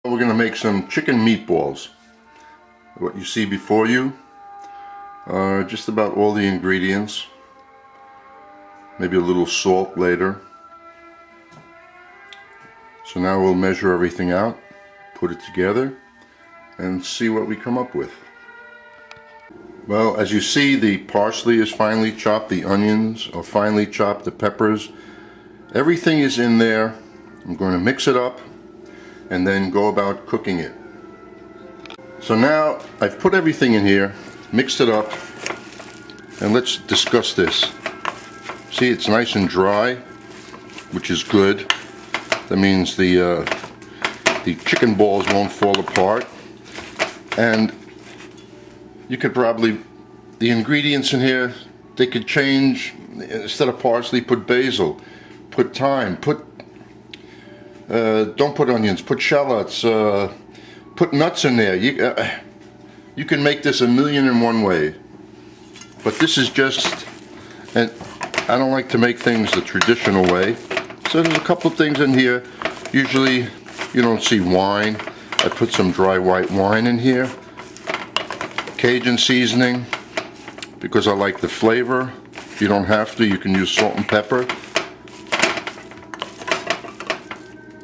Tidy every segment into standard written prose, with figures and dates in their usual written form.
We're going to make some chicken meatballs. What you see before you are just about all the ingredients. Maybe a little salt later. So now we'll measure everything out, put it together, and see what we come up with. Well, as you see, the parsley is finely chopped, the onions are finely chopped, the peppers. Everything is in there. I'm going to mix it up and then go about cooking it. So now I've put everything in here, mixed it up, and let's discuss this. See, it's nice and dry, which is good. That means the chicken balls won't fall apart. And you could probably, the ingredients in here, they could change. Instead of parsley, put basil, put thyme, don't put onions, put shallots, put nuts in there. You can make this 1,000,001 way. But this is just, and I don't like to make things the traditional way. So there's a couple of things in here. Usually you don't see wine. I put some dry white wine in here. Cajun seasoning, because I like the flavor. If you don't have to, you can use salt and pepper.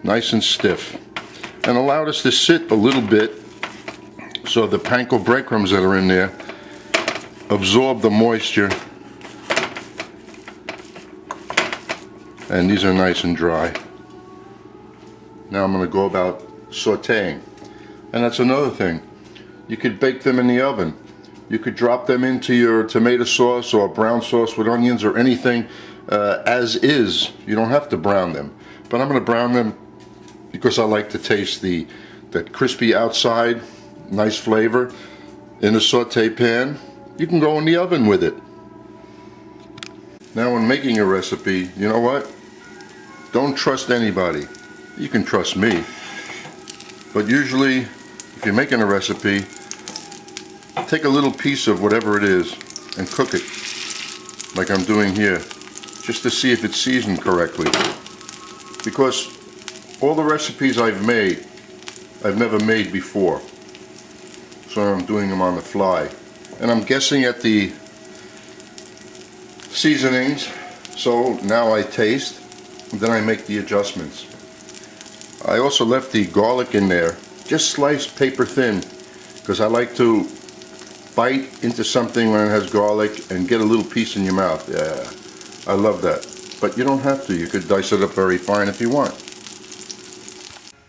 Nice and stiff, and allow this to sit a little bit so the panco breadcrumbs that are in there absorb the moisture, and these are nice and dry. Now I'm going to go about sauteing, and that's another thing. You could bake them in the oven. You could drop them into your tomato sauce or brown sauce with onions or anything as is. You don't have to brown them, but I'm going to brown them because I like to taste that crispy outside, nice flavor in a saute pan. You can go in the oven with it. Now when making a recipe, you know what? Don't trust anybody. You can trust me. But usually, if you're making a recipe, take a little piece of whatever it is and cook it, like I'm doing here, just to see if it's seasoned correctly. Because all the recipes I've made, I've never made before. So I'm doing them on the fly. And I'm guessing at the seasonings, so now I taste, and then I make the adjustments. I also left the garlic in there, just sliced paper thin, because I like to bite into something when it has garlic and get a little piece in your mouth. Yeah, I love that. But you don't have to. You could dice it up very fine if you want.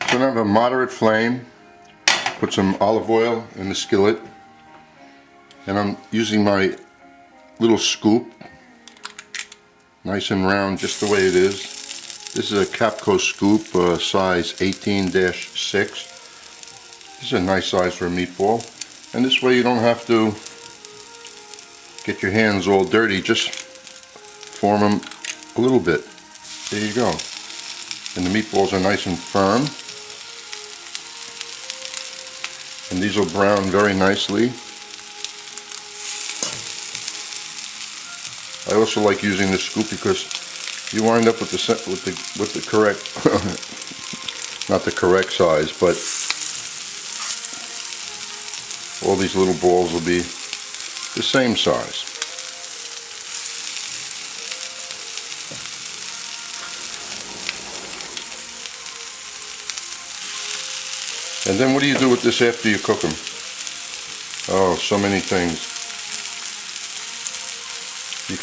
So now I have a moderate flame, put some olive oil in the skillet, and I'm using my little scoop, nice and round, just the way it is. This is a Capco scoop, size 18-6. This is a nice size for a meatball, and this way you don't have to get your hands all dirty, just form them a little bit. There you go. And the meatballs are nice and firm. And these will brown very nicely. I also like using the scoop because you wind up with the correct, not the correct size, but all these little balls will be the same size. And then what do you do with this after you cook them? Oh, so many things. You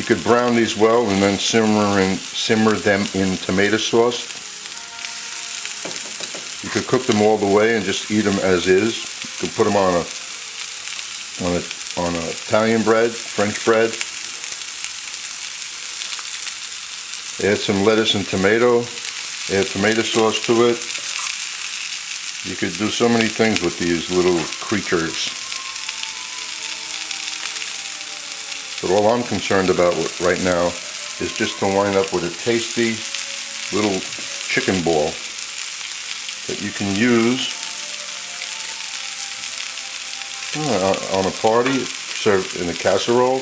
could brown these well and then simmer them in tomato sauce. You could cook them all the way and just eat them as is. You could put them on a Italian bread, French bread. Add some lettuce and tomato. Add tomato sauce to it. You could do so many things with these little creatures. But all I'm concerned about right now is just to wind up with a tasty little chicken ball that you can use on a party, served in a casserole.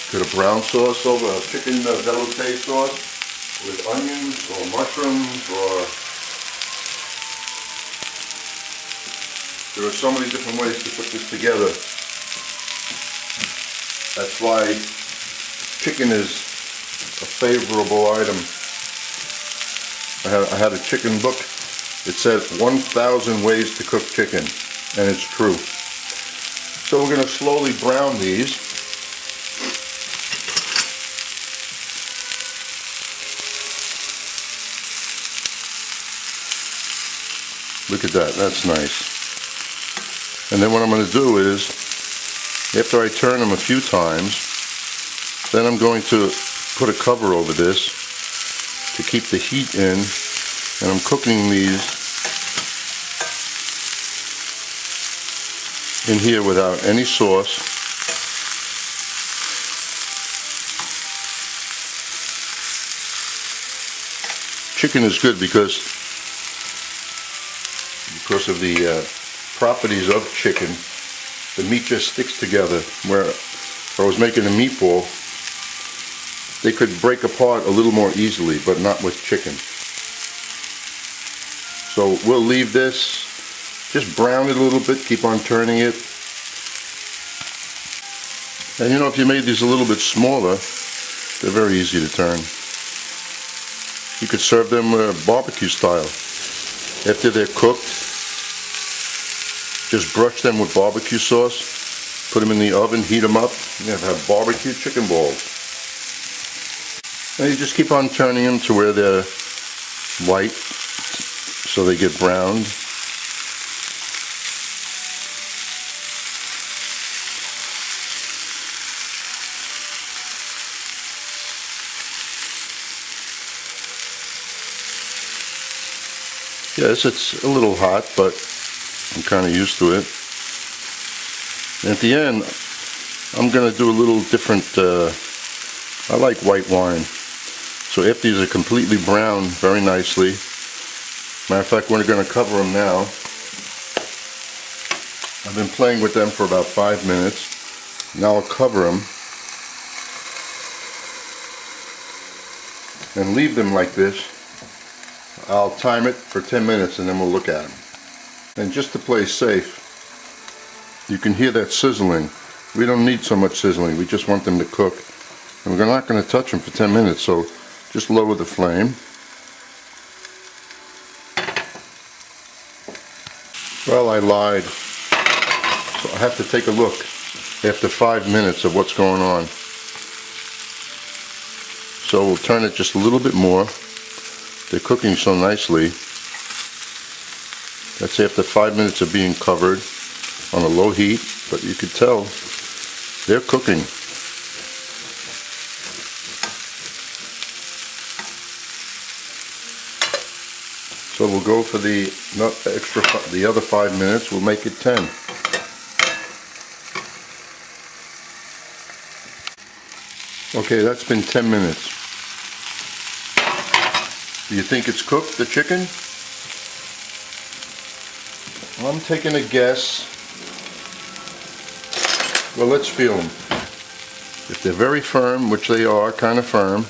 Put a brown sauce over a chicken velouté sauce with onions or mushrooms or There are so many different ways to put this together. That's why chicken is a favorable item. I had a chicken book. It said 1,000 ways to cook chicken, and it's true. So we're going to slowly brown these. Look at that, that's nice. And then what I'm going to do is, after I turn them a few times, then I'm going to put a cover over this to keep the heat in, and I'm cooking these in here without any sauce. Chicken is good because of the properties of chicken. The meat just sticks together. Where if I was making a meatball, they could break apart a little more easily, but not with chicken. So we'll leave this, just brown it a little bit, keep on turning it. And you know, if you made these a little bit smaller, they're very easy to turn. You could serve them barbecue style. After they're cooked, just brush them with barbecue sauce, put them in the oven, heat them up, and you have barbecue chicken balls. And you just keep on turning them to where they're white, so they get browned. Yes, it's a little hot, but I'm kind of used to it. And at the end, I'm going to do a little different, I like white wine. So after these are completely browned very nicely, matter of fact, we're going to cover them now. I've been playing with them for about 5 minutes. Now I'll cover them and leave them like this. I'll time it for 10 minutes and then we'll look at them. And just to play safe, you can hear that sizzling. We don't need so much sizzling, we just want them to cook. And we're not going to touch them for 10 minutes, so just lower the flame. Well, I lied. So I have to take a look after 5 minutes of what's going on. So we'll turn it just a little bit more. They're cooking so nicely. That's after 5 minutes of being covered on a low heat, but you could tell they're cooking. So we'll go for the other 5 minutes. We'll make it 10. Okay, that's been 10 minutes. Do you think it's cooked, the chicken? I'm taking a guess. Well, let's feel them. If they're very firm, which they are, kind of firm,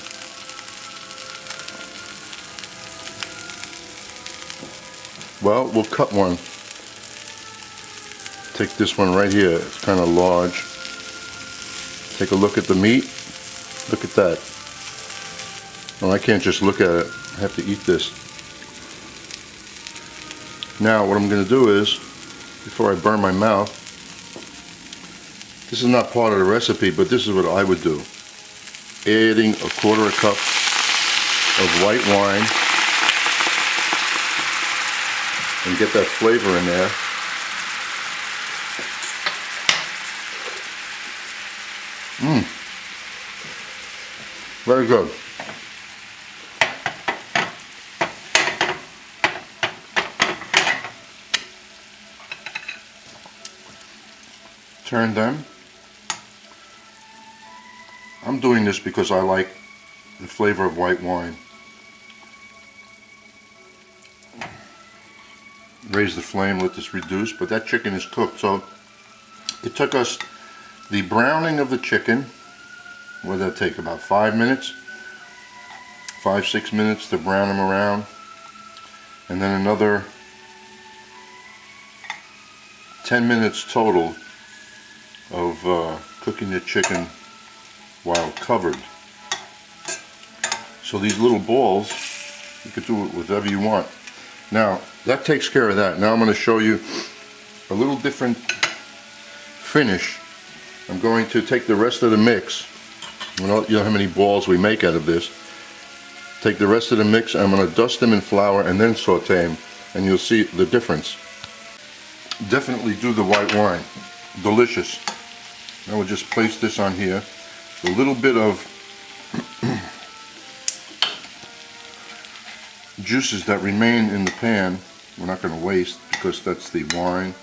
well, we'll cut one. Take this one right here. It's kind of large. Take a look at the meat. Look at that. Well, I can't just look at it. I have to eat this. Now what I'm going to do is, before I burn my mouth, this is not part of the recipe, but this is what I would do. Adding a 1/4 cup of white wine and get that flavor in there. Very good. Turn them. I'm doing this because I like the flavor of white wine. Raise the flame, let this reduce, but that chicken is cooked. So it took us the browning of the chicken. What did that take? About 5 minutes? 5-6 minutes to brown them around. And then another 10 minutes total of cooking the chicken while covered. So these little balls, you could do it whatever you want. Now that takes care of that. Now I'm going to show you a little different finish. I'm going to take the rest of the mix. You know how many balls we make out of this. Take the rest of the mix, I'm going to dust them in flour and then saute them, and you'll see the difference. Definitely do the white wine. Delicious. Now we'll just place this on here. A little bit of juices that remain in the pan, we're not going to waste because that's the wine.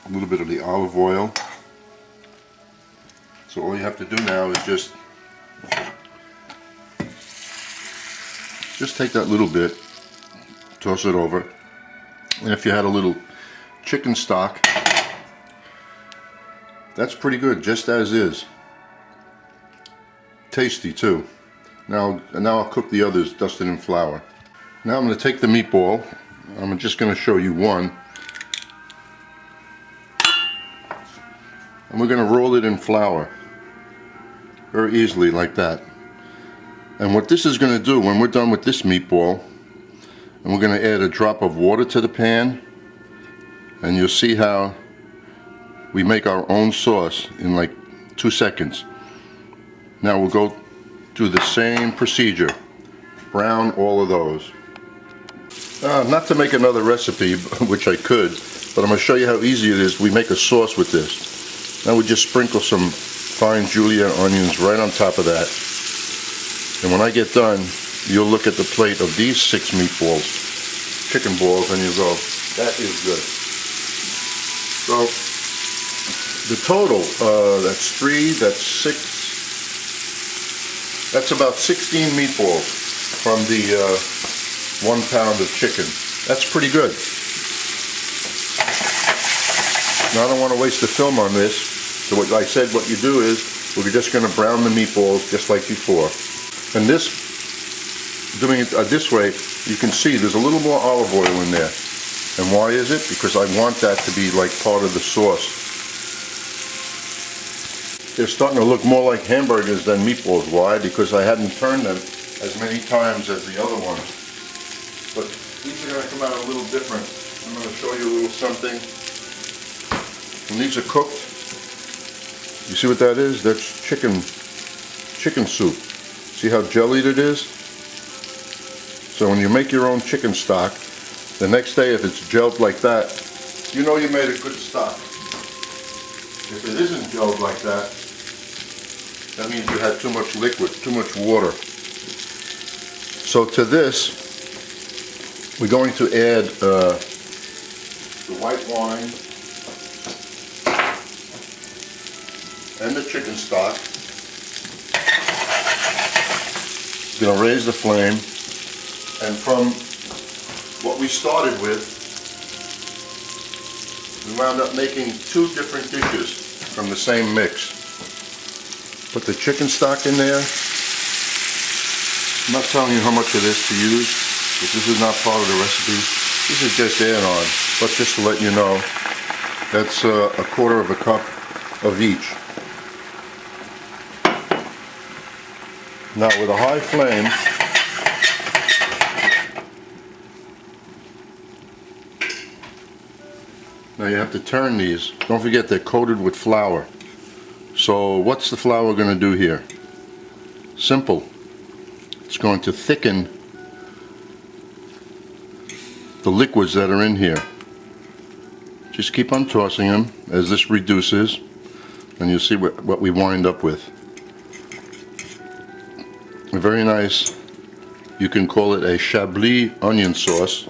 A little bit of the olive oil. So all you have to do now is just take that little bit, toss it over, and if you had a little chicken stock, that's pretty good, just as is. Tasty too. Now I'll cook the others dusted in flour. Now I'm going to take the meatball. I'm just going to show you one. And we're going to roll it in flour. Very easily like that. And what this is going to do when we're done with this meatball, and we're going to add a drop of water to the pan, and you'll see how we make our own sauce in like 2 seconds. Now we'll go do the same procedure. Brown all of those. Not to make another recipe, which I could, but I'm going to show you how easy it is. We make a sauce with this. Now we just sprinkle some fine julienne onions right on top of that. And when I get done, you'll look at the plate of these 6 meatballs, chicken balls, and you go, that is good. So the total, that's 3, that's 6, that's about 16 meatballs from the 1 pound of chicken. That's pretty good. Now I don't want to waste the film on this, so what I said what you do is, we're just going to brown the meatballs just like before. And this, doing it this way, you can see there's a little more olive oil in there. And why is it? Because I want that to be like part of the sauce. They're starting to look more like hamburgers than meatballs. Why? Because I hadn't turned them as many times as the other ones. But these are going to come out a little different. I'm going to show you a little something. When these are cooked, you see what that is? That's chicken soup. See how jellied it is? So when you make your own chicken stock, the next day if it's gelled like that, you know you made a good stock. If it isn't gelled like that, that means you had too much liquid, too much water. So to this, we're going to add the white wine and the chicken stock. Going to raise the flame, and from what we started with, we wound up making 2 different dishes from the same mix. Put the chicken stock in there. I'm not telling you how much of this to use, because this is not part of the recipe. This is just add-on, but just to let you know, that's a 1/4 cup of each. Now with a high flame, now you have to turn these. Don't forget they're coated with flour. So what's the flour going to do here? Simple. It's going to thicken the liquids that are in here. Just keep on tossing them as this reduces, and you'll see what we wind up with. A very nice, you can call it a Chablis onion sauce,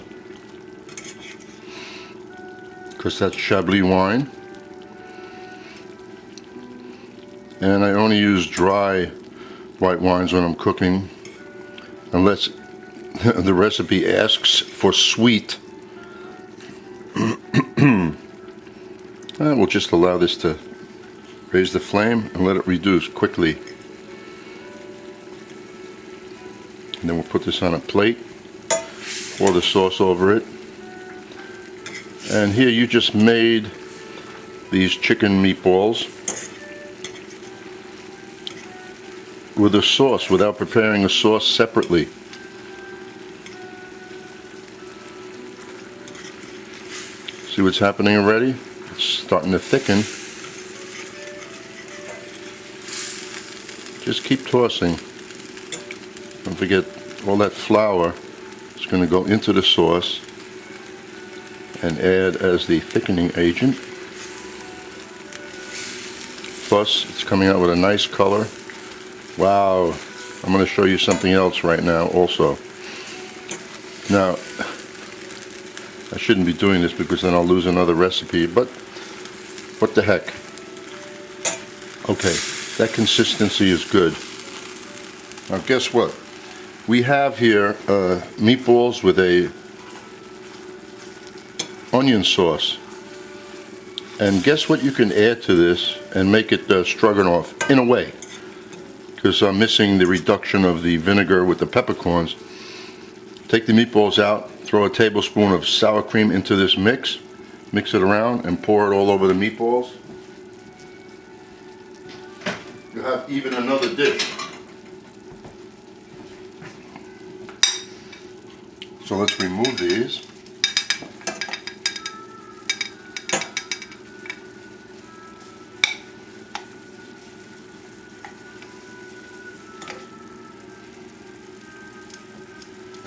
because that's Chablis wine. And I only use dry white wines when I'm cooking, unless the recipe asks for sweet. And we'll just allow this to raise the flame and let it reduce quickly. And then we'll put this on a plate, pour the sauce over it, And here you just made these chicken meatballs with a sauce without preparing a sauce separately. See what's happening already? It's starting to thicken. Just keep tossing. Don't forget, all that flour is going to go into the sauce and add as the thickening agent. Plus, it's coming out with a nice color. Wow, I'm going to show you something else right now also. Now, I shouldn't be doing this because then I'll lose another recipe, but what the heck. Okay, that consistency is good. Now guess what? We have here meatballs with a onion sauce. And guess what you can add to this and make it stroganoff, in a way. Because I'm missing the reduction of the vinegar with the peppercorns. Take the meatballs out, throw a tablespoon of sour cream into this mix it around and pour it all over the meatballs. You have even another dish. So let's remove these.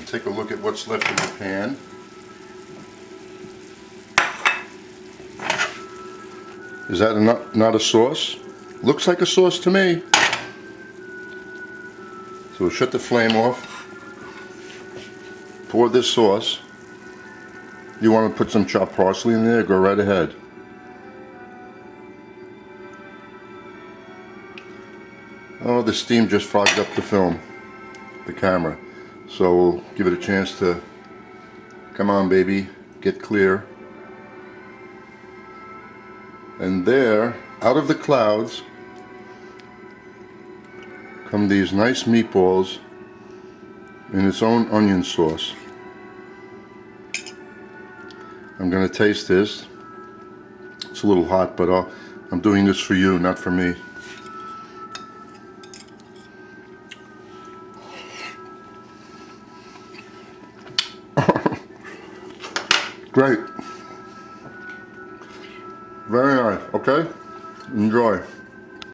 Take a look at what's left in the pan. Is that not a sauce? Looks like a sauce to me. So we'll shut the flame off. Pour this sauce. You want to put some chopped parsley in there? Go right ahead. Oh, the steam just fogged up the film, the camera. So we'll give it a chance to, come on baby, get clear. And there, out of the clouds, come these nice meatballs in its own onion sauce. I'm going to taste this. It's a little hot, but I'm doing this for you, not for me. Great. Very nice. Okay? Enjoy.